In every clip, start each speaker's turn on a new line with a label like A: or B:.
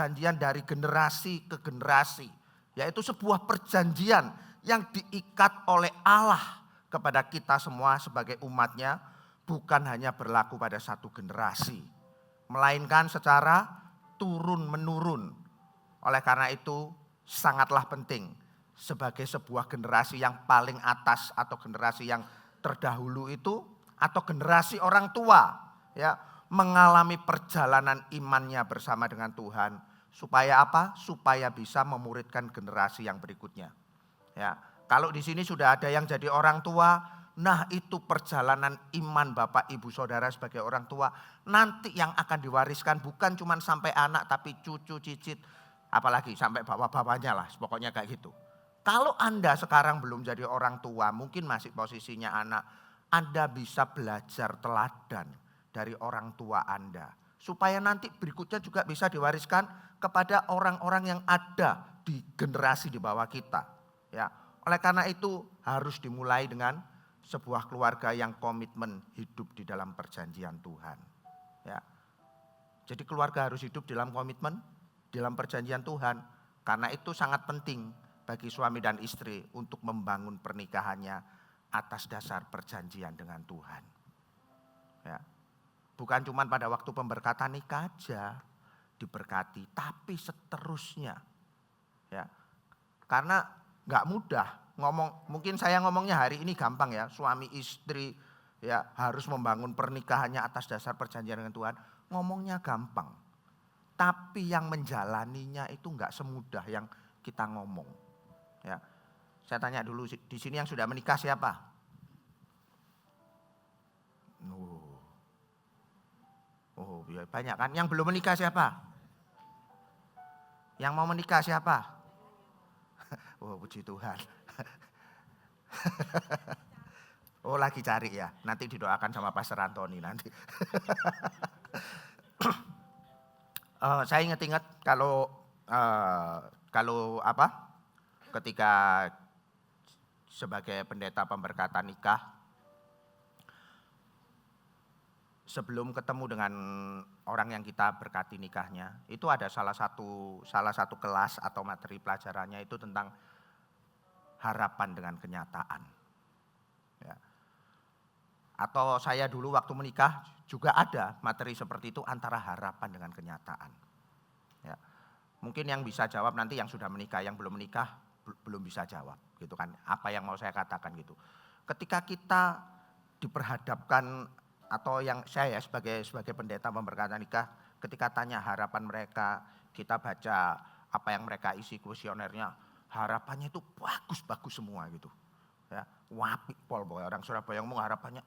A: perjanjian dari generasi ke generasi. Yaitu sebuah perjanjian yang diikat oleh Allah kepada kita semua sebagai umatnya. Bukan hanya berlaku pada satu generasi. Melainkan secara turun menurun. Oleh karena itu sangatlah penting sebagai sebuah generasi yang paling atas atau generasi yang terdahulu itu atau generasi orang tua ya mengalami perjalanan imannya bersama dengan Tuhan supaya apa? Supaya bisa memuridkan generasi yang berikutnya. Ya, kalau di sini sudah ada yang jadi orang tua, nah itu perjalanan iman Bapak Ibu Saudara sebagai orang tua nanti yang akan diwariskan bukan cuma sampai anak tapi cucu cicit apalagi sampai bapak-bapaknya lah pokoknya kayak gitu. Kalau Anda sekarang belum jadi orang tua, mungkin masih posisinya anak, Anda bisa belajar teladan dari orang tua Anda. Supaya nanti berikutnya juga bisa diwariskan kepada orang-orang yang ada di generasi di bawah kita. Ya, oleh karena itu harus dimulai dengan sebuah keluarga yang komitmen hidup di dalam perjanjian Tuhan. Ya, jadi keluarga harus hidup dalam komitmen, dalam perjanjian Tuhan. Karena itu sangat penting bagi suami dan istri untuk membangun pernikahannya atas dasar perjanjian dengan Tuhan. Ya. Bukan cuma pada waktu pemberkatan nikah aja diberkati, tapi seterusnya. Ya. Karena nggak mudah ngomong, mungkin saya ngomongnya hari ini gampang ya, suami istri ya harus membangun pernikahannya atas dasar perjanjian dengan Tuhan. Ngomongnya gampang, tapi yang menjalaninya itu nggak semudah yang kita ngomong. Ya, saya tanya dulu di sini yang sudah menikah siapa? Oh, banyak kan? Yang belum menikah siapa? Yang mau menikah siapa? Oh, puji Tuhan. Oh, lagi cari ya. Nanti didoakan sama Pastor Antoni nanti. Saya ingat kalau apa? Ketika sebagai pendeta pemberkatan nikah, sebelum ketemu dengan orang yang kita berkati nikahnya, itu ada salah satu kelas atau materi pelajarannya itu tentang harapan dengan kenyataan. Ya. Atau saya dulu waktu menikah juga ada materi seperti itu antara harapan dengan kenyataan. Ya. Mungkin yang bisa jawab nanti yang sudah menikah, yang belum menikah belum bisa jawab gitu kan. Apa yang mau saya katakan gitu. Ketika kita diperhadapkan atau yang saya sebagai pendeta pemberkatan nikah, ketika tanya harapan mereka, kita baca apa yang mereka isi kuesionernya, harapannya itu bagus-bagus semua gitu. Ya, wapi pol boy orang Surabaya ngomong harapannya,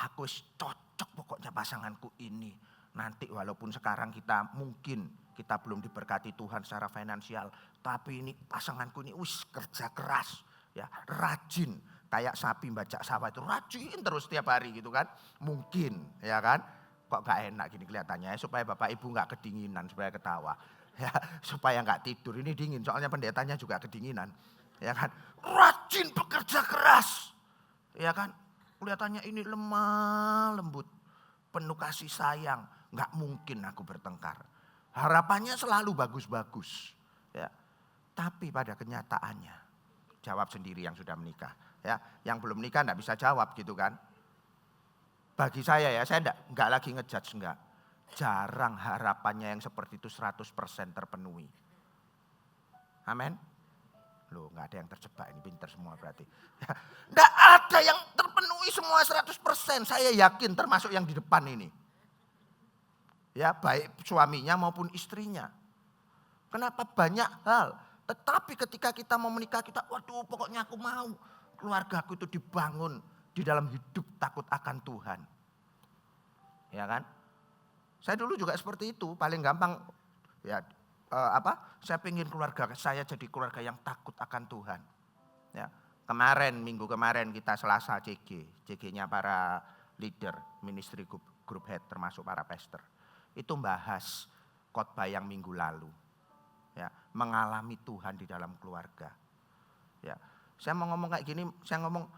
A: aku cocok pokoknya pasanganku ini. Nanti walaupun sekarang kita belum diberkati Tuhan secara finansial, tapi ini pasanganku ini kerja keras, ya rajin, kayak sapi bajak sawah itu rajin terus tiap hari gitu kan, mungkin ya kan, kok gak enak gini kelihatannya ya, supaya Bapak Ibu gak kedinginan, supaya ketawa, ya supaya gak tidur, ini dingin soalnya pendetanya juga kedinginan, ya kan, rajin bekerja keras, ya kan, kelihatannya ini lemah lembut, penuh kasih sayang, gak mungkin aku bertengkar. Harapannya selalu bagus-bagus, ya. Tapi pada kenyataannya, jawab sendiri yang sudah menikah, ya. Yang belum menikah enggak bisa jawab gitu kan. Bagi saya ya, saya enggak lagi ngejudge, enggak. Jarang harapannya yang seperti itu 100% terpenuhi. Amin. Loh, enggak ada yang terjebak, ini pinter semua berarti. Ya, enggak ada yang terpenuhi semua 100%, saya yakin termasuk yang di depan ini. Ya, baik suaminya maupun istrinya. Kenapa? Banyak hal. Tetapi ketika kita mau menikah, kita waduh pokoknya aku mau keluargaku itu dibangun di dalam hidup takut akan Tuhan. Ya kan? Saya dulu juga seperti itu, paling gampang ya saya pengen keluarga saya jadi keluarga yang takut akan Tuhan. Ya, minggu kemarin kita Selasa CG-nya para leader, ministry group head termasuk para pastor. Itu membahas khotbah yang minggu lalu. Ya, mengalami Tuhan di dalam keluarga. Ya, saya mau ngomong kayak gini, saya ngomong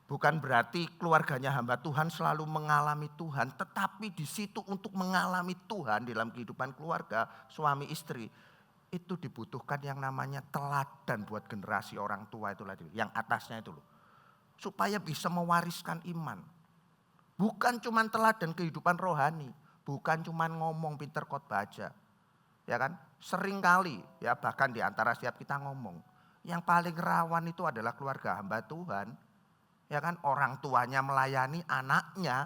A: Bukan berarti keluarganya hamba Tuhan selalu mengalami Tuhan, tetapi di situ untuk mengalami Tuhan dalam kehidupan keluarga, suami istri, itu dibutuhkan yang namanya teladan buat generasi orang tua itu tadi, yang atasnya itu loh. Supaya bisa mewariskan iman. Bukan cuma teladan kehidupan rohani, bukan cuma ngomong pinter khotbah aja. Ya kan? Sering kali ya bahkan di antara setiap kita ngomong, yang paling rawan itu adalah keluarga hamba Tuhan. Ya kan, orang tuanya melayani anaknya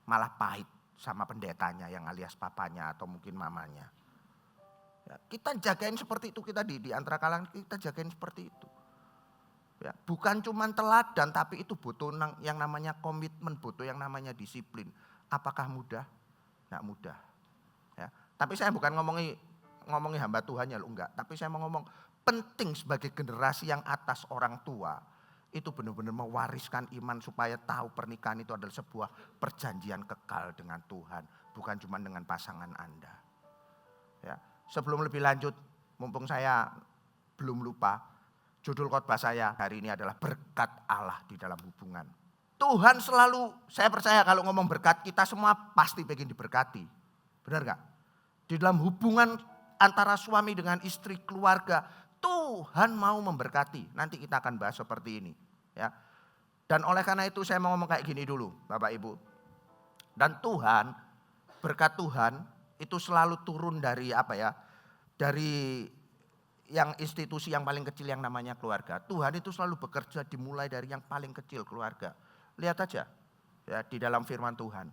A: malah pahit sama pendetanya yang alias papanya atau mungkin mamanya. Ya, kita jagain seperti itu, kita di antara kalangan kita jagain seperti itu. Ya, bukan cuma teladan tapi itu butuh yang namanya komitmen, butuh yang namanya disiplin. Apakah mudah? Nggak mudah. Ya, tapi saya bukan ngomongin hamba Tuhan ya, enggak. Tapi saya mau ngomong penting sebagai generasi yang atas orang tua. Itu benar-benar mewariskan iman supaya tahu pernikahan itu adalah sebuah perjanjian kekal dengan Tuhan. Bukan cuma dengan pasangan Anda. Ya, sebelum lebih lanjut, mumpung saya belum lupa, judul khotbah saya hari ini adalah berkat Allah di dalam hubungan. Tuhan selalu, saya percaya kalau ngomong berkat, kita semua pasti pengen diberkati. Benar gak? Di dalam hubungan antara suami dengan istri, keluarga, Tuhan mau memberkati. Nanti kita akan bahas seperti ini. Ya. Dan oleh karena itu saya mau ngomong kayak gini dulu Bapak Ibu. Dan Tuhan, berkat Tuhan itu selalu turun dari apa ya? Dari yang institusi yang paling kecil yang namanya keluarga. Tuhan itu selalu bekerja dimulai dari yang paling kecil, keluarga. Lihat aja ya di dalam firman Tuhan.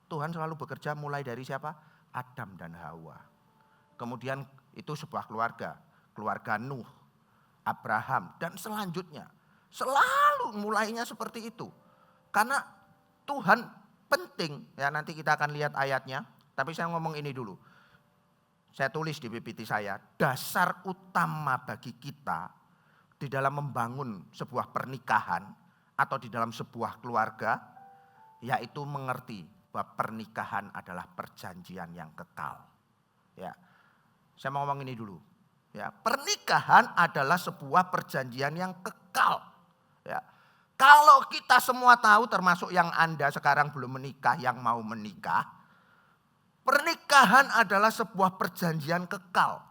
A: Tuhan selalu bekerja mulai dari siapa? Adam dan Hawa. Kemudian itu sebuah keluarga. Keluarga Nuh, Abraham dan selanjutnya. Selalu mulainya seperti itu. Karena Tuhan penting, ya nanti kita akan lihat ayatnya. Tapi saya ngomong ini dulu. Saya tulis di PPT saya, dasar utama bagi kita di dalam membangun sebuah pernikahan atau di dalam sebuah keluarga, yaitu mengerti bahwa pernikahan adalah perjanjian yang kekal. Ya, saya mau ngomong ini dulu. Ya, pernikahan adalah sebuah perjanjian yang kekal. Ya, kalau kita semua tahu, termasuk yang Anda sekarang belum menikah, yang mau menikah, pernikahan adalah sebuah perjanjian kekal.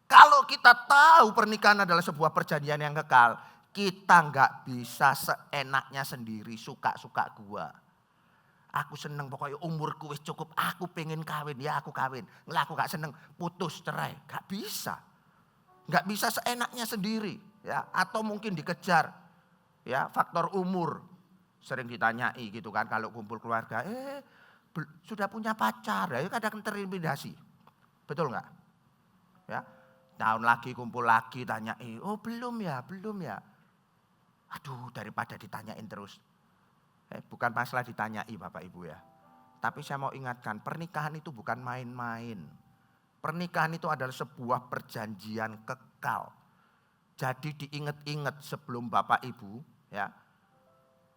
A: Kalau kita tahu pernikahan adalah sebuah perjanjian yang kekal, kita nggak bisa seenaknya sendiri, suka-suka gua. Aku seneng pokoknya umurku wis cukup, aku pengen kawin, ya aku kawin. Nggak, aku gak seneng, putus, cerai. Gak bisa. Gak bisa seenaknya sendiri. Ya, atau mungkin dikejar. Ya, faktor umur. Sering ditanyai gitu kan kalau kumpul keluarga. Sudah punya pacar, ya kadang terintimidasi. Betul nggak? Ya, tahun lagi kumpul lagi tanyai, oh belum ya. Aduh, daripada ditanyain terus. Bukan masalah ditanyai Bapak Ibu ya. Tapi saya mau ingatkan, pernikahan itu bukan main-main. Pernikahan itu adalah sebuah perjanjian kekal. Jadi diingat-ingat sebelum Bapak Ibu ya,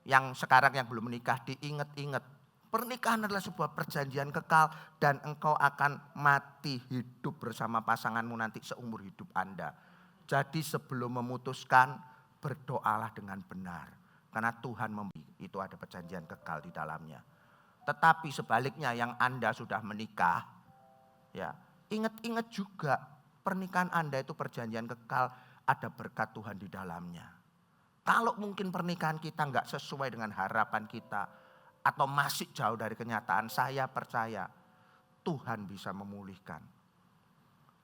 A: yang sekarang yang belum menikah diingat-ingat. Pernikahan adalah sebuah perjanjian kekal dan engkau akan mati hidup bersama pasanganmu nanti seumur hidup Anda. Jadi sebelum memutuskan berdoalah dengan benar. Karena Tuhan itu ada perjanjian kekal di dalamnya. Tetapi sebaliknya yang Anda sudah menikah, ya ingat-ingat juga pernikahan Anda itu perjanjian kekal, ada berkat Tuhan di dalamnya. Kalau mungkin pernikahan kita nggak sesuai dengan harapan kita atau masih jauh dari kenyataan, saya percaya Tuhan bisa memulihkan.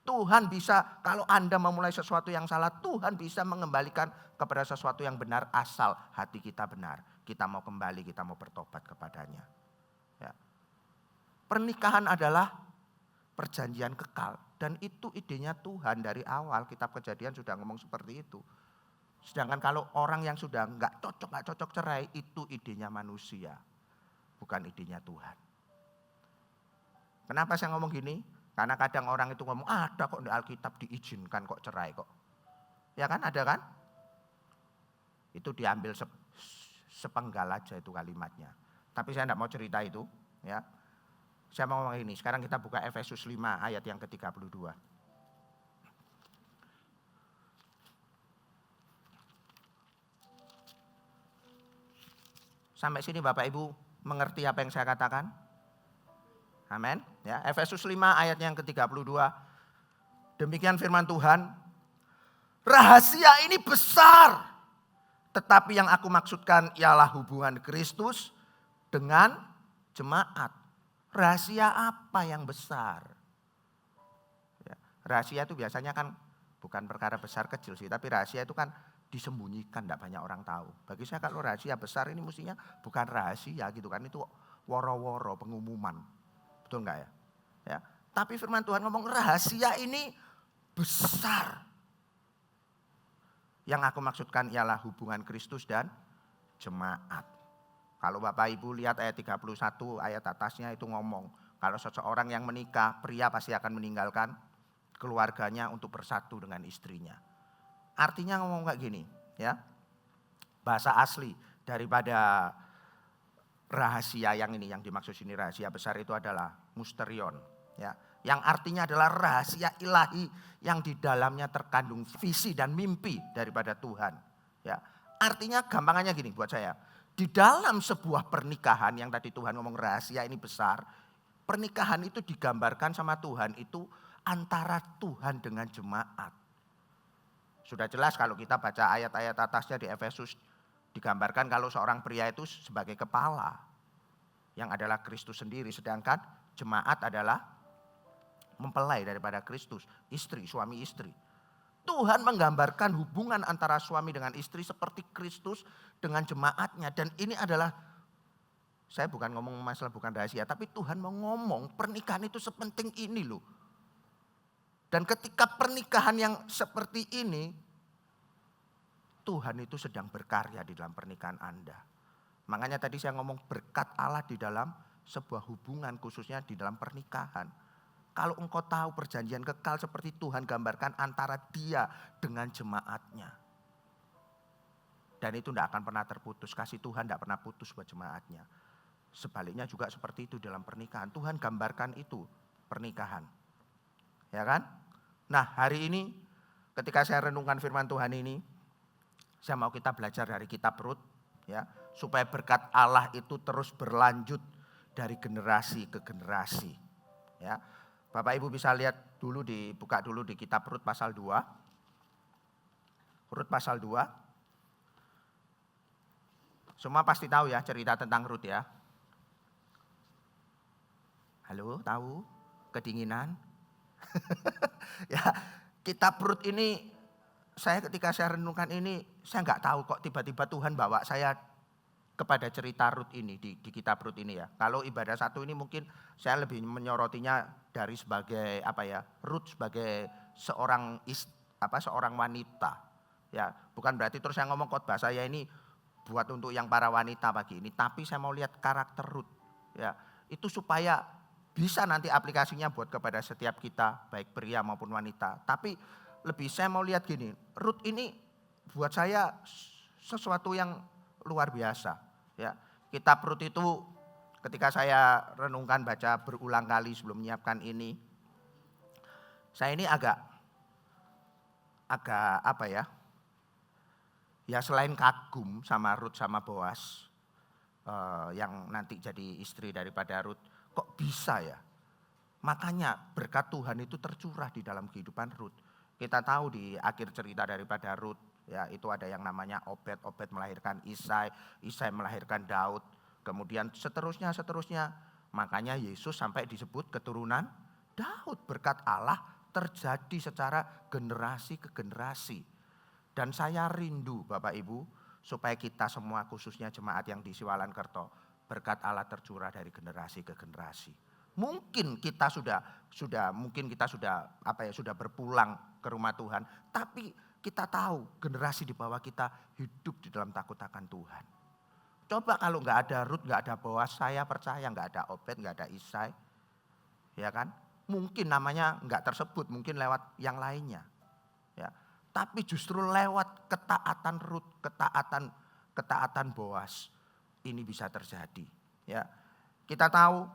A: Tuhan bisa, kalau Anda memulai sesuatu yang salah, Tuhan bisa mengembalikan kepada sesuatu yang benar asal hati kita benar. Kita mau kembali, kita mau bertobat kepadanya. Ya. Pernikahan adalah perjanjian kekal. Dan itu idenya Tuhan dari awal, kitab Kejadian sudah ngomong seperti itu. Sedangkan kalau orang yang sudah nggak cocok cerai, itu idenya manusia. Bukan idenya Tuhan. Kenapa saya ngomong gini? Karena kadang orang itu ngomong, ada kok di Alkitab diizinkan kok cerai kok. Ya kan, ada kan? Itu diambil sepenggal aja itu kalimatnya. Tapi saya tidak mau cerita itu. Ya. Saya mau ngomong ini, sekarang kita buka Efesus 5 ayat yang ke-32. Sampai sini Bapak Ibu mengerti apa yang saya katakan? Amin. Ya, Efesus 5 ayat yang ke-32. Demikian firman Tuhan. Rahasia ini besar. Tetapi yang aku maksudkan ialah hubungan Kristus dengan jemaat. Rahasia apa yang besar? Ya, rahasia itu biasanya kan bukan perkara besar kecil sih. Tapi rahasia itu kan disembunyikan, tidak banyak orang tahu. Bagi saya kalau rahasia besar ini mestinya bukan rahasia gitu kan. Itu woro-woro pengumuman. Betul enggak ya? Ya. Tapi firman Tuhan ngomong rahasia ini besar. Yang aku maksudkan ialah hubungan Kristus dan jemaat. Kalau Bapak Ibu lihat ayat 31 ayat atasnya itu ngomong. Kalau seseorang yang menikah, pria pasti akan meninggalkan keluarganya untuk bersatu dengan istrinya. Artinya ngomong kayak gini ya. Bahasa asli daripada rahasia yang ini, yang dimaksud sini rahasia besar itu adalah musterion. Ya, yang artinya adalah rahasia ilahi yang di dalamnya terkandung visi dan mimpi daripada Tuhan. Ya, artinya gampangannya gini buat saya. Di dalam sebuah pernikahan yang tadi Tuhan ngomong rahasia ini besar, pernikahan itu digambarkan sama Tuhan itu antara Tuhan dengan jemaat. Sudah jelas kalau kita baca ayat-ayat atasnya di Efesus digambarkan kalau seorang pria itu sebagai kepala yang adalah Kristus sendiri, sedangkan jemaat adalah mempelai daripada Kristus, istri, suami istri. Tuhan menggambarkan hubungan antara suami dengan istri seperti Kristus dengan jemaatnya. Dan ini adalah, saya bukan ngomong masalah bukan rahasia, tapi Tuhan mau ngomong pernikahan itu sepenting ini loh. Dan ketika pernikahan yang seperti ini, Tuhan itu sedang berkarya di dalam pernikahan Anda. Makanya tadi saya ngomong berkat Allah di dalam sebuah hubungan, khususnya di dalam pernikahan. Kalau engkau tahu perjanjian kekal seperti Tuhan gambarkan antara dia dengan jemaatnya. Dan itu tidak akan pernah terputus. Kasih Tuhan tidak pernah putus buat jemaatnya. Sebaliknya juga seperti itu dalam pernikahan. Tuhan gambarkan itu pernikahan. Ya kan? Nah hari ini ketika saya renungkan firman Tuhan ini, saya mau kita belajar dari kitab Rut. Ya, supaya berkat Allah itu terus berlanjut dari generasi ke generasi. Ya. Bapak Ibu bisa lihat dulu buka dulu di kitab Rut pasal 2. Rut pasal 2. Semua pasti tahu ya cerita tentang Rut ya. Halo, tahu? Kedinginan? Ya, kitab Rut ini ketika saya renungkan ini saya nggak tahu kok tiba-tiba Tuhan bawa saya kepada cerita Rut ini di kitab Rut ini ya. Kalau ibadah satu ini mungkin saya lebih menyorotinya dari sebagai Rut sebagai seorang wanita. Ya, bukan berarti terus saya ngomong khotbah saya ini buat untuk yang para wanita pagi ini, tapi saya mau lihat karakter Rut. Ya, itu supaya bisa nanti aplikasinya buat kepada setiap kita baik pria maupun wanita. Tapi lebih saya mau lihat gini, Rut ini buat saya sesuatu yang luar biasa. Ya, kitab Rut itu ketika saya renungkan baca berulang kali sebelum menyiapkan ini, saya ini agak ya selain kagum sama Rut sama Boas yang nanti jadi istri daripada Rut, kok bisa ya? Makanya berkat Tuhan itu tercurah di dalam kehidupan Rut. Kita tahu di akhir cerita daripada Rut, ya itu ada yang namanya Obed, Obed melahirkan Isai, Isai melahirkan Daud, kemudian seterusnya. Makanya Yesus sampai disebut keturunan Daud. Berkat Allah terjadi secara generasi ke generasi. Dan saya rindu Bapak Ibu supaya kita semua khususnya jemaat yang di Siwalan-Kerto, berkat Allah tercurah dari generasi ke generasi. Mungkin kita sudah berpulang ke rumah Tuhan, tapi kita tahu generasi di bawah kita hidup di dalam takut akan Tuhan. Coba kalau nggak ada Rut, nggak ada Boas, saya percaya nggak ada Obed, nggak ada Isai, ya kan? Mungkin namanya nggak tersebut, mungkin lewat yang lainnya, ya. Tapi justru lewat ketaatan Rut, ketaatan Boas, ini bisa terjadi. Ya, kita tahu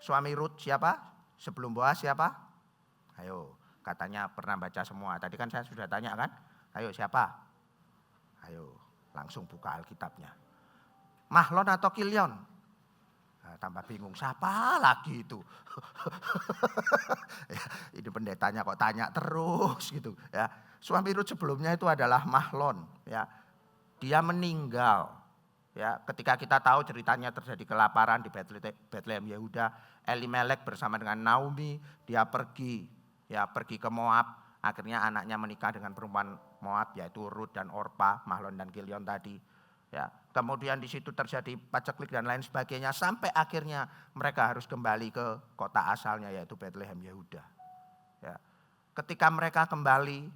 A: suami Rut siapa? Sebelum Boas siapa? Ayo. Katanya pernah baca semua. Tadi kan saya sudah tanya kan. Ayo siapa? Ayo langsung buka Alkitabnya. Mahlon atau Kilion? Nah, tambah bingung, siapa lagi itu? Ya, ini pendetanya kok tanya terus gitu ya. Suami Rut sebelumnya itu adalah Mahlon ya. Dia meninggal ya. Ketika kita tahu ceritanya terjadi kelaparan di Bethlehem Yehuda, Elimelek bersama dengan Naomi dia pergi ke Moab. Akhirnya anaknya menikah dengan perempuan Moab yaitu Rut dan Orpa, Mahlon dan Kilion tadi. Ya, kemudian di situ terjadi paceklik dan lain sebagainya sampai akhirnya mereka harus kembali ke kota asalnya yaitu Bethlehem Yehuda. Ya. Ketika mereka kembali,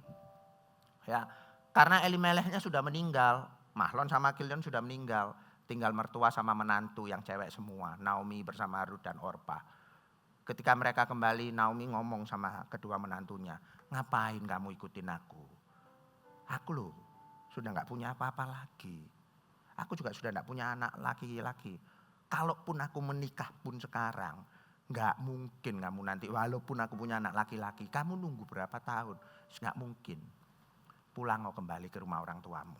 A: ya, karena Elimeleknya sudah meninggal, Mahlon sama Kilion sudah meninggal, tinggal mertua sama menantu yang cewek semua, Naomi bersama Rut dan Orpa. Ketika mereka kembali, Naomi ngomong sama kedua menantunya, ngapain kamu ikutin aku? Aku loh sudah gak punya apa-apa lagi. Aku juga sudah tidak punya anak laki-laki. Kalaupun aku menikah pun sekarang, nggak mungkin kamu nanti walaupun aku punya anak laki-laki, kamu nunggu berapa tahun? Nggak mungkin. Pulang kau kembali ke rumah orang tuamu.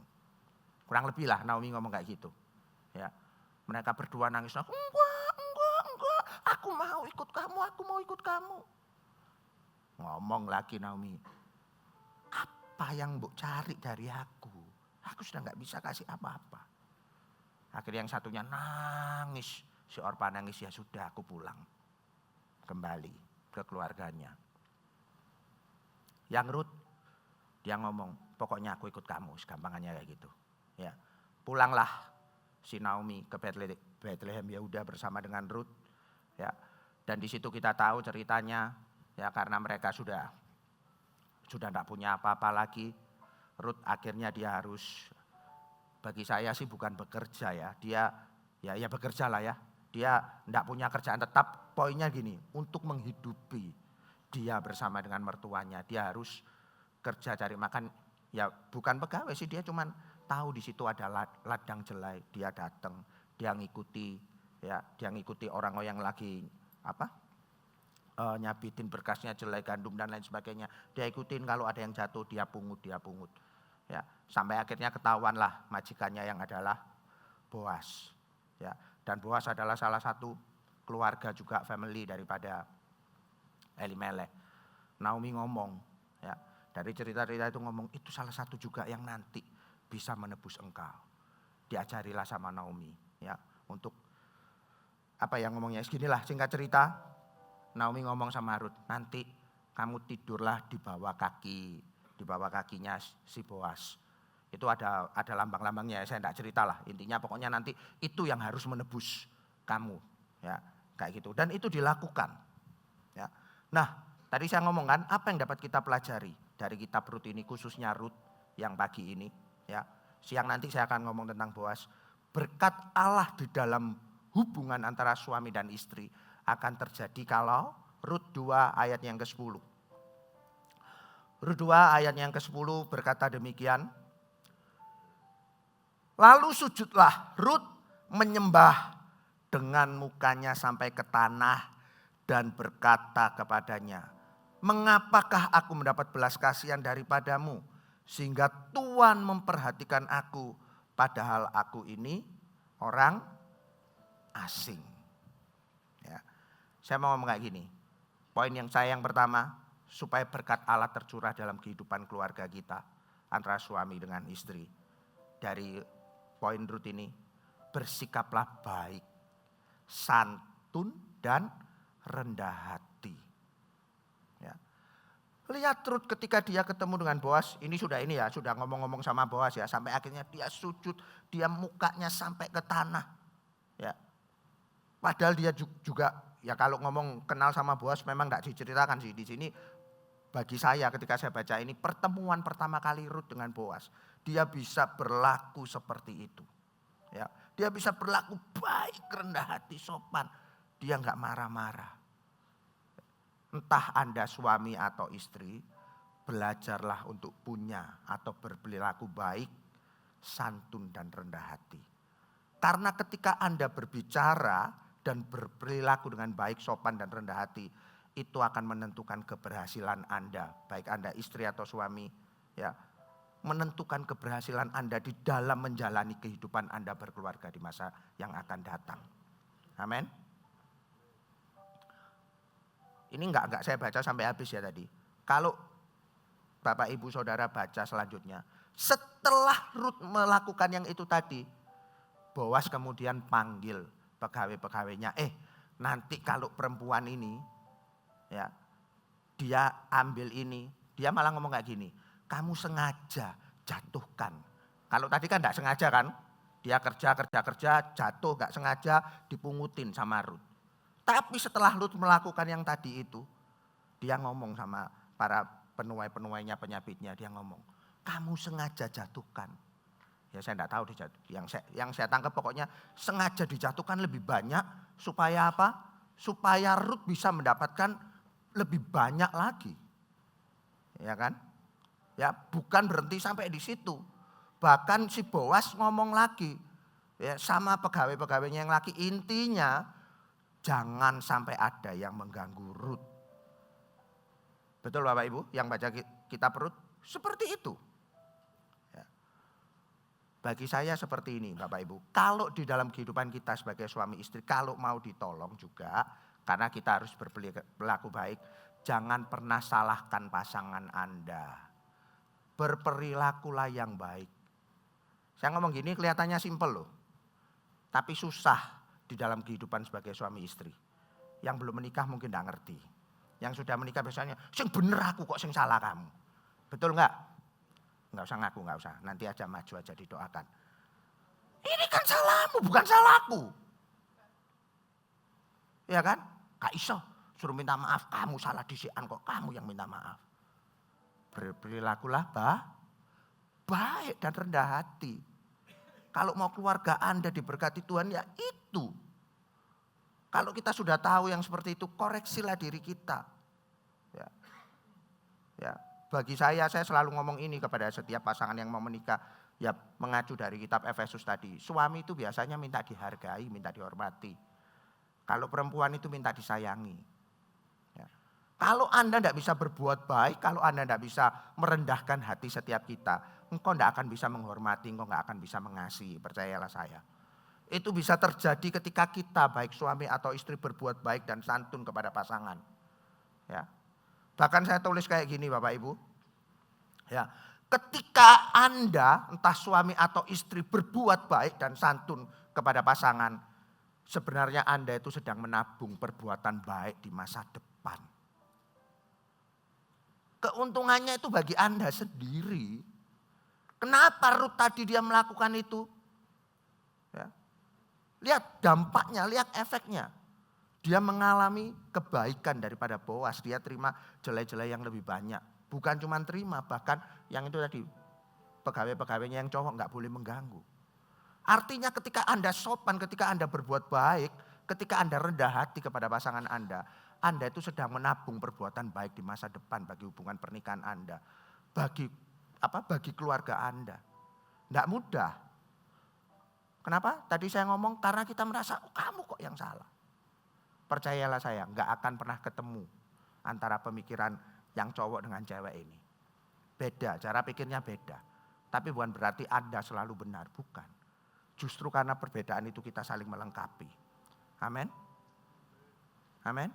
A: Kurang lebih lah Naomi ngomong kayak gitu. Ya, mereka berdua nangis. Enggak, aku mau ikut kamu. Ngomong lagi Naomi, apa yang mbok cari dari aku? Aku sudah nggak bisa kasih apa-apa. Akhirnya yang satunya nangis, si Orpa nangis, ya sudah aku pulang. Kembali ke keluarganya. Yang Rut, dia ngomong, pokoknya aku ikut kamu, segampangannya kayak gitu. Ya, pulanglah si Naomi ke Bethlehem Yehuda bersama dengan Rut. Ya, dan di situ kita tahu ceritanya, ya karena mereka sudah tidak punya apa-apa lagi. Rut akhirnya dia harus, bagi saya sih bukan bekerja ya, dia ya bekerja lah ya. Dia tidak punya kerjaan tetap, poinnya gini, untuk menghidupi dia bersama dengan mertuanya, dia harus kerja cari makan, ya bukan pegawai sih, dia cuman tahu di situ ada ladang jelai, dia datang, dia ngikuti orang yang lagi nyabitin berkasnya jelai gandum dan lain sebagainya, dia ikutin, kalau ada yang jatuh dia pungut. Ya, sampai akhirnya ketahuanlah majikannya yang adalah Boas. Ya, dan Boas adalah salah satu keluarga juga family daripada Elimelek. Naomi ngomong, ya, dari cerita-cerita itu ngomong, itu salah satu juga yang nanti bisa menebus engkau. Diajarilah sama Naomi, ya, untuk ngomongnya seginilah singkat cerita. Naomi ngomong sama Rut, nanti kamu tidurlah di bawah kakinya si Boas. Itu ada lambang-lambangnya, saya tidak cerita lah. Intinya pokoknya nanti itu yang harus menebus kamu, ya kayak gitu. Dan itu dilakukan. Ya. Nah, tadi saya ngomong kan, apa yang dapat kita pelajari dari kitab Rut ini, khususnya Rut yang pagi ini. Ya, siang nanti saya akan ngomong tentang Boas. Berkat Allah di dalam hubungan antara suami dan istri akan terjadi kalau Rut 2 ayat yang ke-10. Rut 2 ayat yang ke-10 berkata demikian. Lalu sujudlah Rut menyembah dengan mukanya sampai ke tanah dan berkata kepadanya, mengapakah aku mendapat belas kasihan daripadamu sehingga Tuhan memperhatikan aku padahal aku ini orang asing. Ya. Saya mau ngomong kayak gini, poin yang pertama, supaya berkat Allah tercurah dalam kehidupan keluarga kita antara suami dengan istri. Dari poin Rut ini, bersikaplah baik, santun dan rendah hati. Ya. Lihat Rut ketika dia ketemu dengan Boas, ini sudah ngomong-ngomong sama Boas ya, sampai akhirnya dia sujud, dia mukanya sampai ke tanah. Ya. Padahal dia juga ya kalau ngomong kenal sama Boas memang enggak diceritakan sih di sini. Bagi saya ketika saya baca ini pertemuan pertama kali Rut dengan Boas, dia bisa berlaku seperti itu. Ya, dia bisa berlaku baik, rendah hati, sopan. Dia enggak marah-marah. Entah Anda suami atau istri, belajarlah untuk punya atau berperilaku baik, santun dan rendah hati. Karena ketika Anda berbicara dan berperilaku dengan baik, sopan dan rendah hati, itu akan menentukan keberhasilan Anda, baik Anda istri atau suami, ya. menentukan keberhasilan Anda di dalam menjalani kehidupan Anda berkeluarga di masa yang akan datang. Amin. Ini enggak saya baca sampai habis ya tadi. Kalau Bapak Ibu Saudara baca selanjutnya, setelah Rut melakukan yang itu tadi, Boas kemudian panggil pegawai-pegawainya, nanti kalau perempuan ini ya dia ambil ini, dia malah ngomong kayak gini, kamu sengaja jatuhkan. Kalau tadi kan enggak sengaja kan, dia kerja jatuh enggak sengaja dipungutin sama Rut. Tapi setelah Rut melakukan yang tadi itu, dia ngomong sama para penuai-penuainya, penyabitnya, dia ngomong, kamu sengaja jatuhkan. Ya saya enggak tahu yang saya tangkap pokoknya sengaja dijatuhkan lebih banyak supaya apa? Supaya Rut bisa mendapatkan lebih banyak lagi. Ya kan? Ya, bukan berhenti sampai di situ. Bahkan si Boas ngomong lagi ya sama pegawai-pegawainya yang laki, intinya jangan sampai ada yang mengganggu Rut. Betul Bapak Ibu yang baca kitab Rut? Seperti itu. Ya. Bagi saya seperti ini Bapak Ibu. Kalau di dalam kehidupan kita sebagai suami istri, kalau mau ditolong juga, karena kita harus berperilaku baik, jangan pernah salahkan pasangan Anda. Berperilakulah yang baik. Saya ngomong gini kelihatannya simpel loh. Tapi susah di dalam kehidupan sebagai suami istri. Yang belum menikah mungkin tidak ngerti. Yang sudah menikah biasanya, sing bener aku kok sing salah kamu. Betul enggak? Enggak usah ngaku, enggak usah. Nanti aja maju aja didoakan. Ini kan salahmu, bukan salahku. Ya kan? Gak iso suruh minta maaf, kamu salah disian kok, kamu yang minta maaf. Berperilakulah baik dan rendah hati. Kalau mau keluarga Anda diberkati Tuhan ya itu. Kalau kita sudah tahu yang seperti itu, koreksilah diri kita. Ya, bagi saya selalu ngomong ini kepada setiap pasangan yang mau menikah. Ya mengacu dari kitab Efesus tadi. Suami itu biasanya minta dihargai, minta dihormati. Kalau perempuan itu minta disayangi. Ya. Kalau Anda tidak bisa berbuat baik, kalau Anda tidak bisa merendahkan hati setiap kita, engkau tidak akan bisa menghormati, engkau tidak akan bisa mengasihi, percayalah saya. Itu bisa terjadi ketika kita baik suami atau istri berbuat baik dan santun kepada pasangan. Ya. Bahkan saya tulis kayak gini Bapak Ibu. Ya, ketika Anda entah suami atau istri berbuat baik dan santun kepada pasangan, sebenarnya Anda itu sedang menabung perbuatan baik di masa depan. Keuntungannya itu bagi Anda sendiri. Kenapa Rut tadi dia melakukan itu? Ya. Lihat dampaknya, lihat efeknya. Dia mengalami kebaikan daripada Boas. Dia terima jelai-jelai yang lebih banyak. Bukan cuma terima, bahkan yang itu tadi pegawai-pegawainya yang cowok nggak boleh mengganggu. Artinya ketika Anda sopan, ketika Anda berbuat baik, ketika Anda rendah hati kepada pasangan Anda itu sedang menabung perbuatan baik di masa depan bagi hubungan pernikahan Anda. Bagi keluarga Anda. Tidak mudah. Kenapa? Tadi saya ngomong karena kita merasa kamu kok yang salah. Percayalah saya, nggak akan pernah ketemu antara pemikiran yang cowok dengan cewek ini. Beda, cara pikirnya beda. Tapi bukan berarti Anda selalu benar, bukan. Justru karena perbedaan itu kita saling melengkapi. Amin. Amin.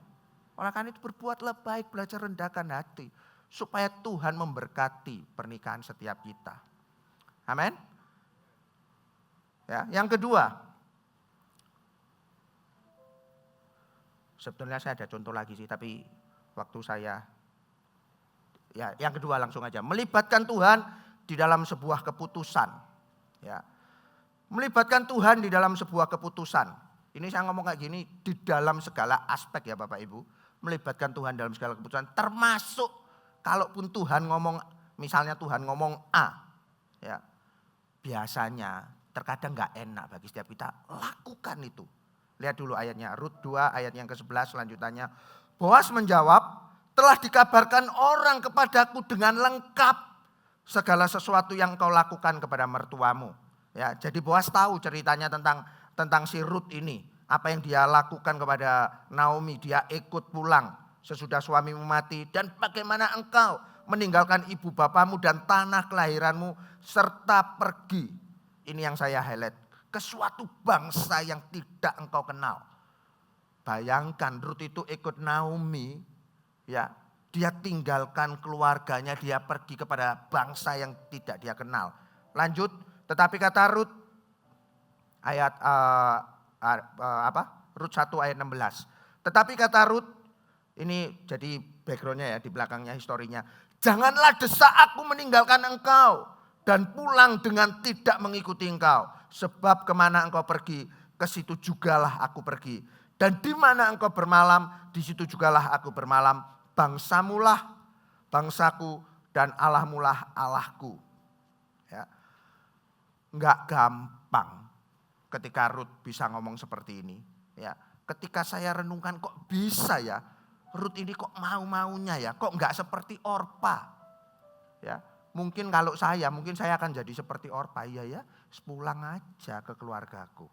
A: Oleh karena itu berbuatlah baik, belajar rendahkan hati. Supaya Tuhan memberkati pernikahan setiap kita. Amin. Ya, yang kedua. Sebetulnya saya ada contoh lagi sih, tapi waktu saya. Ya, yang kedua langsung aja. Melibatkan Tuhan di dalam sebuah keputusan. Ya. Melibatkan Tuhan di dalam sebuah keputusan. Ini saya ngomong kayak gini di dalam segala aspek ya Bapak Ibu. Melibatkan Tuhan dalam segala keputusan. Termasuk kalaupun Tuhan ngomong, misalnya Tuhan ngomong A. Ya, biasanya terkadang gak enak bagi setiap kita. Lakukan itu. Lihat dulu ayatnya. Rut 2 ayat yang ke-11 selanjutnya. Boas menjawab, telah dikabarkan orang kepadaku dengan lengkap segala sesuatu yang kau lakukan kepada mertuamu. Ya, jadi Boas tahu ceritanya tentang si Rut ini. Apa yang dia lakukan kepada Naomi. Dia ikut pulang sesudah suamimu mati. Dan bagaimana engkau meninggalkan ibu bapamu dan tanah kelahiranmu serta pergi. Ini yang saya highlight. Ke suatu bangsa yang tidak engkau kenal. Bayangkan Rut itu ikut Naomi, ya, dia tinggalkan keluarganya, dia pergi kepada bangsa yang tidak dia kenal. Lanjut, tetapi kata Rut ayat Rut 1 ayat 16. Tetapi kata Rut, ini jadi backgroundnya ya, di belakangnya historinya. Janganlah desak aku meninggalkan engkau dan pulang dengan tidak mengikuti engkau. Sebab kemana engkau pergi, ke situ jugalah aku pergi. Dan di mana engkau bermalam, di situ jugalah aku bermalam. Bangsamulah bangsaku dan Allahmulah Allahku. Ya. Enggak gampang ketika Rut bisa ngomong seperti ini. Ya. Ketika saya renungkan kok bisa ya, Rut ini kok mau-maunya ya, kok enggak seperti Orpa. Ya. Mungkin kalau saya, mungkin saya akan jadi seperti Orpa. Iya ya, pulang aja ke keluargaku.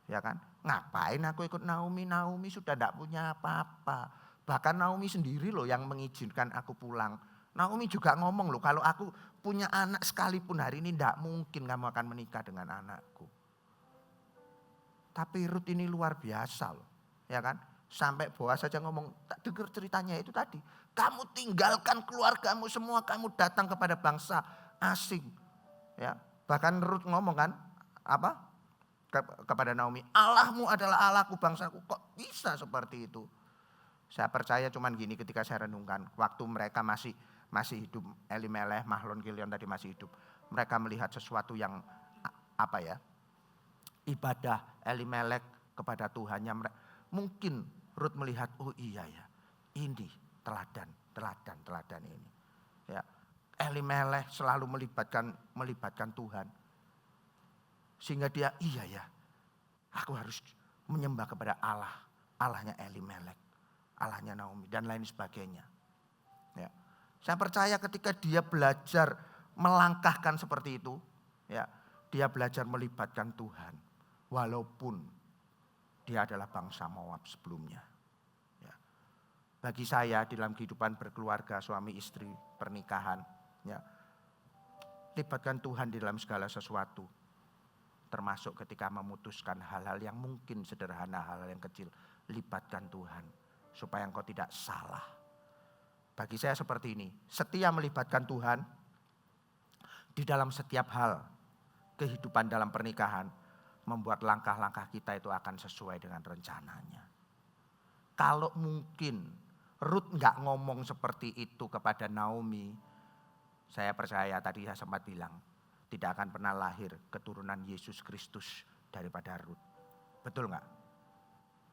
A: Ya kan? Ngapain aku ikut Naomi? Naomi sudah tidak punya apa-apa. Bahkan Naomi sendiri loh yang mengizinkan aku pulang. Naomi juga ngomong loh, kalau aku punya anak sekalipun hari ini tidak mungkin kamu akan menikah dengan anakku. Tapi Rut ini luar biasa loh. Ya kan? Sampai Boas saja ngomong, tak dengar ceritanya itu tadi. Kamu tinggalkan keluargamu semua, kamu datang kepada bangsa asing. Ya, bahkan Rut ngomong kan, apa? Kepada Naomi, Allahmu adalah Allahku, bangsaku. Kok bisa seperti itu? Saya percaya cuman gini ketika saya renungkan. Waktu mereka masih hidup, Elimelech, Mahlon, Kilion tadi masih hidup. Mereka melihat sesuatu yang apa ya? Ibadah Elimelech kepada Tuhannya. Mungkin Rut melihat, oh iya ya, ini teladan ini. Ya, Elimelech selalu melibatkan Tuhan. Sehingga dia, iya ya, aku harus menyembah kepada Allah. Allahnya Elimelech, Allahnya Naomi, dan lain sebagainya. Ya. Saya percaya ketika dia belajar melangkahkan seperti itu, ya, dia belajar melibatkan Tuhan. Walaupun dia adalah bangsa Moab sebelumnya. Ya. Bagi saya di dalam kehidupan berkeluarga, suami istri, pernikahan, ya, libatkan Tuhan di dalam segala sesuatu. Termasuk ketika memutuskan hal-hal yang mungkin sederhana, hal-hal yang kecil. Libatkan Tuhan. Supaya engkau tidak salah. Bagi saya seperti ini. Setia melibatkan Tuhan. Di dalam setiap hal. Kehidupan dalam pernikahan. Membuat langkah-langkah kita itu akan sesuai dengan rencananya. Kalau mungkin Rut gak ngomong seperti itu kepada Naomi. Saya percaya tadi saya sempat bilang. Tidak akan pernah lahir keturunan Yesus Kristus daripada Rut. Betul enggak?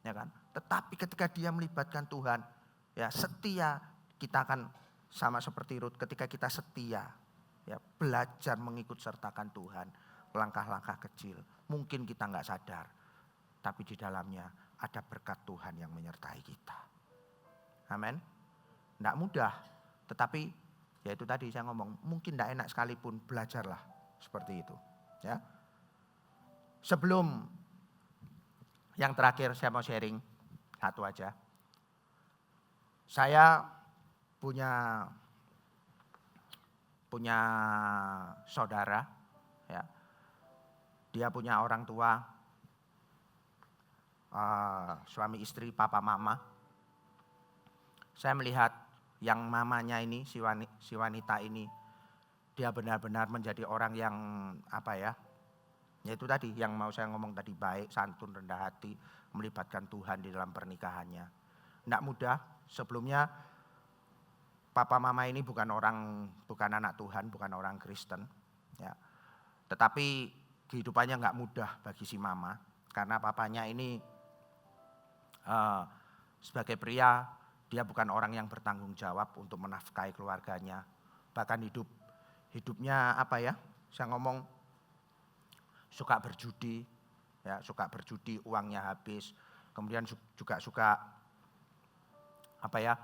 A: Ya kan? Tetapi ketika dia melibatkan Tuhan, ya setia, kita akan sama seperti Rut. Ketika kita setia, ya belajar mengikut sertakan Tuhan, langkah-langkah kecil. Mungkin kita enggak sadar, tapi di dalamnya ada berkat Tuhan yang menyertai kita. Amin. Enggak mudah, tetapi ya itu tadi saya ngomong, mungkin enggak enak sekalipun, belajarlah. Seperti itu, ya. Sebelum yang terakhir saya mau sharing satu aja. Saya punya saudara, ya. Dia punya orang tua, suami istri, papa mama. Saya melihat yang mamanya ini, si wanita ini. Dia benar-benar menjadi orang yang apa ya, yaitu tadi yang mau saya ngomong tadi, baik, santun, rendah hati, melibatkan Tuhan di dalam pernikahannya. Tidak mudah, sebelumnya papa mama ini bukan anak Tuhan, bukan orang Kristen. Ya. Tetapi kehidupannya nggak mudah bagi si mama, karena papanya ini sebagai pria, dia bukan orang yang bertanggung jawab untuk menafkahi keluarganya. Bahkan hidupnya apa ya, saya ngomong suka berjudi, ya suka berjudi, uangnya habis. Kemudian juga suka apa ya,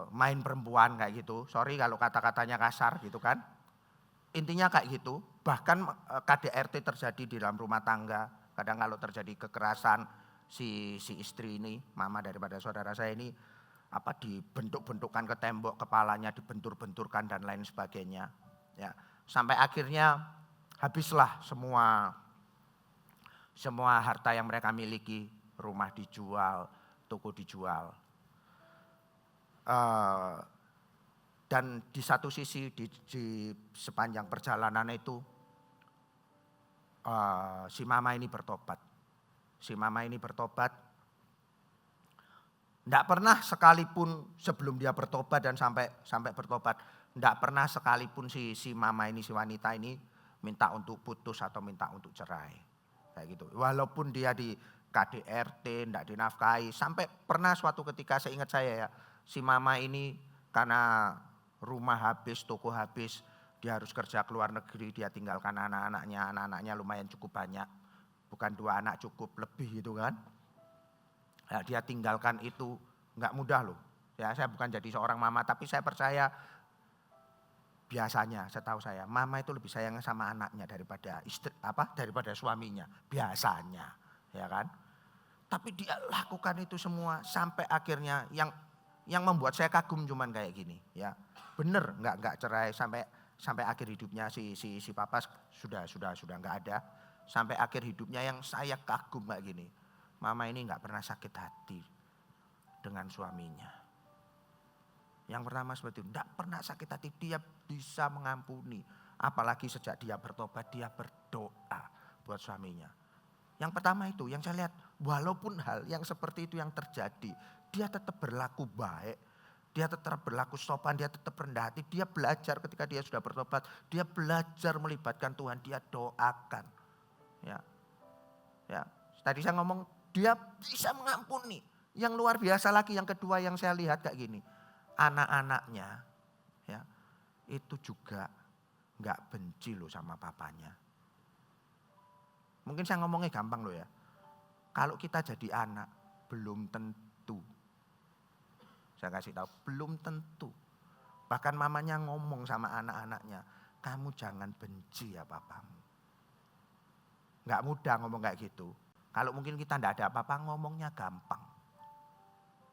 A: main perempuan kayak gitu. Sorry kalau kata-katanya kasar gitu kan. Intinya kayak gitu. Bahkan KDRT terjadi di dalam rumah tangga. Kadang kalau terjadi kekerasan si istri ini, mama daripada saudara saya ini, dibentuk-bentukkan ke tembok, kepalanya dibentur-benturkan dan lain sebagainya. Ya, sampai akhirnya habislah semua harta yang mereka miliki, rumah dijual, toko dijual. Dan di satu sisi di sepanjang perjalanan itu si mama ini bertobat. Tidak pernah sekalipun sebelum dia bertobat dan sampai bertobat, tidak pernah sekalipun si mama ini, si wanita ini minta untuk putus atau minta untuk cerai. Kayak gitu. Walaupun dia di KDRT, tidak dinafkahi, sampai pernah suatu ketika seingat saya ya, si mama ini karena rumah habis, toko habis, dia harus kerja ke luar negeri, dia tinggalkan anak-anaknya lumayan cukup banyak. Bukan 2 anak cukup, lebih gitu kan. Ya, dia tinggalkan itu, nggak mudah loh. Ya, saya bukan jadi seorang mama, tapi saya percaya biasanya, setahu saya, mama itu lebih sayang sama anaknya daripada suaminya, biasanya, ya kan. Tapi dia lakukan itu semua sampai akhirnya yang membuat saya kagum cuman kayak gini, ya. Bener nggak cerai sampai akhir hidupnya si papa sudah nggak ada. Sampai akhir hidupnya yang saya kagum kayak gini. Mama ini nggak pernah sakit hati dengan suaminya. Yang pertama seperti itu, nggak pernah sakit hati, dia bisa mengampuni. Apalagi sejak dia bertobat, dia berdoa buat suaminya. Yang pertama itu, yang saya lihat, walaupun hal yang seperti itu yang terjadi, dia tetap berlaku baik, dia tetap berlaku sopan, dia tetap rendah hati. Dia belajar ketika dia sudah bertobat, dia belajar melibatkan Tuhan, dia doakan. Ya, tadi saya ngomong, dia bisa mengampuni. Yang luar biasa lagi, yang kedua yang saya lihat kayak gini. Anak-anaknya ya, itu juga gak benci loh sama papanya. Mungkin saya ngomongnya gampang loh ya. Kalau kita jadi anak, belum tentu. Saya kasih tahu, belum tentu. Bahkan mamanya ngomong sama anak-anaknya, kamu jangan benci ya papamu. Gak mudah ngomong kayak gitu. Kalau mungkin kita tidak ada apa-apa, ngomongnya gampang.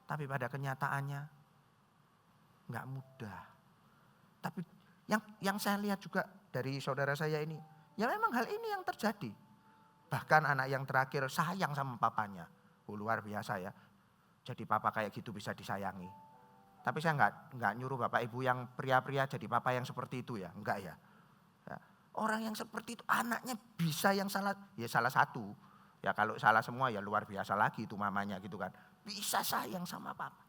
A: Tapi pada kenyataannya gak mudah. Tapi yang saya lihat juga dari saudara saya ini, ya memang hal ini yang terjadi. Bahkan anak yang terakhir sayang sama papanya. Luar biasa ya. Jadi papa kayak gitu bisa disayangi. Tapi saya enggak nyuruh bapak ibu yang pria-pria jadi papa yang seperti itu ya. Enggak ya. Orang yang seperti itu anaknya bisa yang salah, ya salah satu. Ya kalau salah semua ya luar biasa lagi itu mamanya gitu kan. Bisa sayang sama papa.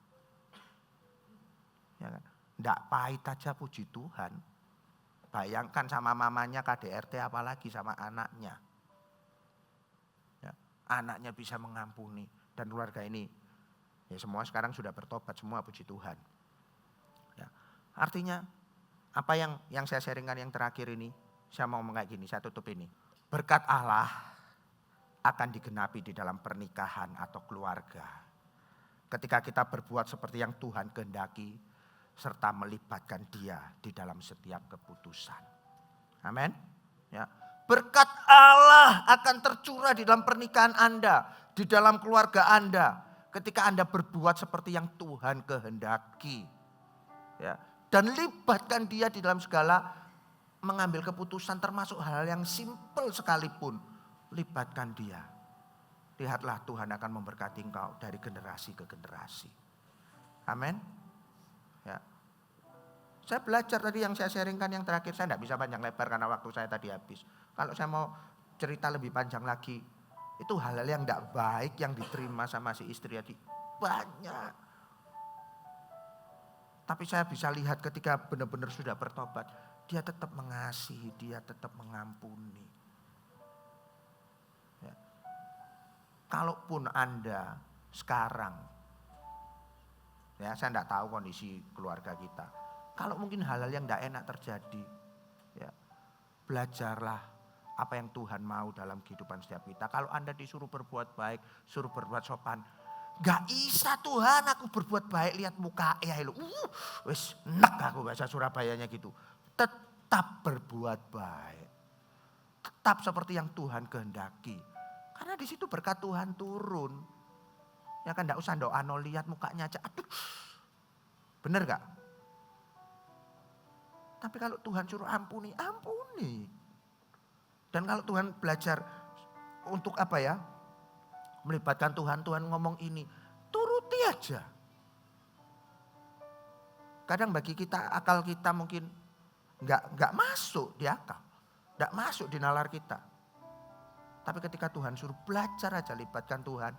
A: Ya kan? Enggak pahit aja puji Tuhan. Bayangkan sama mamanya KDRT apalagi sama anaknya. Ya, anaknya bisa mengampuni dan keluarga ini. Ya semua sekarang sudah bertobat semua puji Tuhan. Ya, artinya apa yang saya sharingkan yang terakhir ini, saya mau ngomong kayak gini, saya tutup ini. Berkat Allah akan digenapi di dalam pernikahan atau keluarga. Ketika kita berbuat seperti yang Tuhan kehendaki, serta melibatkan Dia di dalam setiap keputusan. Amin. Ya. Berkat Allah akan tercurah di dalam pernikahan Anda, di dalam keluarga Anda, ketika Anda berbuat seperti yang Tuhan kehendaki. Ya. Dan libatkan Dia di dalam segala mengambil keputusan, termasuk hal yang simpel sekalipun. Libatkan Dia. Lihatlah Tuhan akan memberkati engkau dari generasi ke generasi. Amin. Ya. Saya belajar tadi yang saya sharingkan yang terakhir, saya tidak bisa panjang lebar karena waktu saya tadi habis. Kalau saya mau cerita lebih panjang lagi, itu hal-hal yang tidak baik yang diterima sama si istri tadi banyak. Tapi saya bisa lihat ketika benar-benar sudah bertobat, dia tetap mengasihi, dia tetap mengampuni. Ya. Kalaupun Anda sekarang, ya saya tidak tahu kondisi keluarga kita. Kalau mungkin hal-hal yang tidak enak terjadi, ya belajarlah apa yang Tuhan mau dalam kehidupan setiap kita. Kalau Anda disuruh berbuat baik, suruh berbuat sopan, gak bisa Tuhan aku berbuat baik lihat muka ya lu. Wis enak aku bahasa Surabayanya gitu. Tetap berbuat baik. Tetap seperti yang Tuhan kehendaki. Karena di situ berkat Tuhan turun. Ya kan enggak usah doa no lihat mukanya aja. Aduh Benar gak? Tapi kalau Tuhan suruh ampuni, ampuni. Dan kalau Tuhan belajar untuk apa ya? Melibatkan Tuhan, Tuhan ngomong ini, turuti aja. Kadang bagi kita, akal kita mungkin nggak masuk di akal. Nggak masuk di nalar kita. Tapi ketika Tuhan suruh belajar aja, libatkan Tuhan,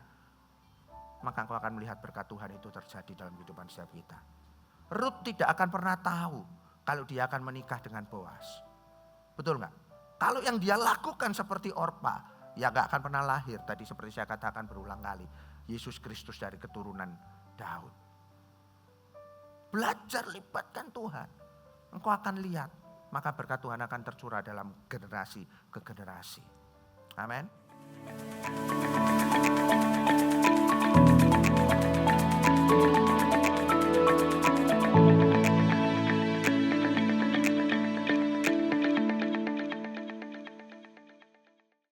A: maka engkau akan melihat berkat Tuhan itu terjadi dalam kehidupan setiap kita. Rut tidak akan pernah tahu kalau dia akan menikah dengan Boas. Betul nggak? Kalau yang dia lakukan seperti Orpa, ya gak akan pernah lahir. Tadi seperti saya katakan berulang kali. Yesus Kristus dari keturunan Daud. Belajar libatkan Tuhan. Engkau akan lihat. Maka berkat Tuhan akan tercurah dalam generasi ke generasi. Amin.